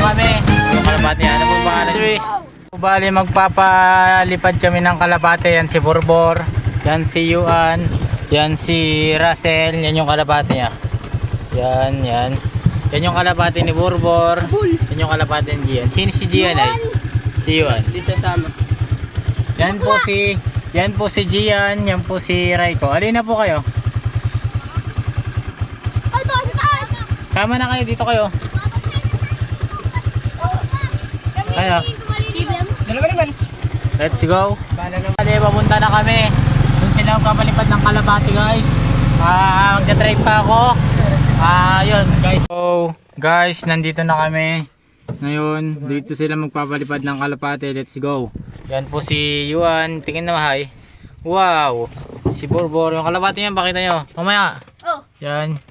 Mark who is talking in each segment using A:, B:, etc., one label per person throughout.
A: kami. Yung kalapati, ano po pangalan? Bali magpapalipad kami ng kalapati. Yan si Borbor, yan si Yuan, yan si Russell, yan yung kalapati niya. Yan, yan. Yan yung kalapati ni Borbor. Yan yung kalapati ni Gian. Sino si Gian ay? Si Yuan.
B: Hindi sasama.
A: Yan po si Gian, yan po si Raiko. Alin na po kayo? Sama na kayo, dito kayo. Kaya,
B: Dalawa naman.
A: let's go. Bali, papunta na kami. Doon sila magpapalipad ng kalapati, guys. Magdadrive pa ako. Yun, guys. So, guys, nandito na kami. Ngayon, dito sila magpapalipad ng kalapati. Let's go. Yan po si Yuan. Tingin na mahay. Wow. Si Borbor. Yung kalapati niyan, pakita nyo. Mamaya.
C: Oh.
A: Yan.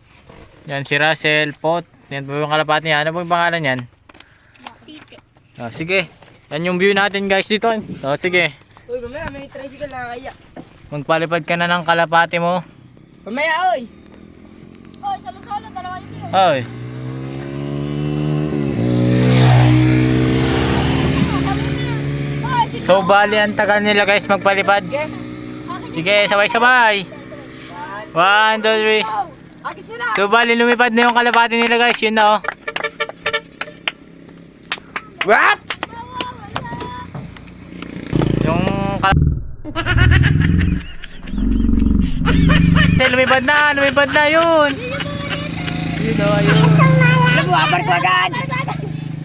A: Yan si Russell, Pot. Yan po yung kalapati niya. Ano po yung pangalan yan?
C: Tite.
A: Sige. Yan yung view natin, guys, dito. Sige.
B: Uy, mamaya may tricycle na kaya.
A: Magpalipad ka na ng kalapati mo.
B: Mamaya, oy.
C: Oh, salo-salo, dalawa niyo.
A: Hoy. So bali ang tagal nila, guys, magpalipad. Sige, sabay-sabay. 1, 2, 3.
B: Akis sila.
A: So bali lumipad na yung kalapati nila, guys. Yun na, oh.
B: What?
A: Yung lumipad na yun. Yun, oh, ayun.
B: Alam mo, abar ko agad.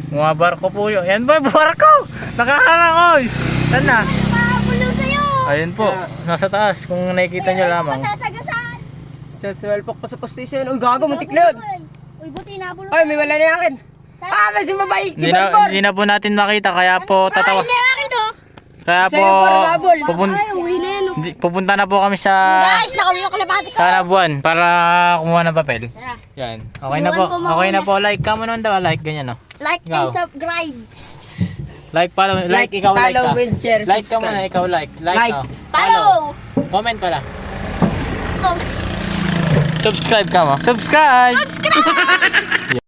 A: Mga barko po yun. Yan ba, barko? Nakaharang, oy. Saan na?
C: Mabulo sa'yo.
A: Ayun po, nasa taas. Kung nakikita nyo lamang.
C: Masasagasan.
B: Sa swelpok pa sa postation. Uy, gago, muntik na yun.
C: Uy, buti nabulo.
B: Ay, may wala na yung akin. Kasi mabay. Si Borbor.
A: Hindi na po natin makita, kaya po tatawa.
C: Ay, akin to.
A: Kaya po
B: Sa'yo, Borbor.
C: Ay, uwi na yan.
A: pupunta na po kami sa
C: Guys, nakawin yung kalapati ko.
A: Labuan para kumuha ng papel. Yan. Okay na po.
C: Siwan po
A: Okay na po. Like ka mo naman daw. Like ganyan, no.
C: Like
A: Ikaw.
C: and subscribe.
A: Like follow. Like ikaw like
B: follow
A: ka.
B: with share,
A: Like ka
B: subscribe.
A: muna, ikaw like. Like.
B: Like.
A: Oh.
C: Follow.
A: Comment pala.
C: Oh,
A: Subscribe ka mo. Subscribe.
C: subscribe.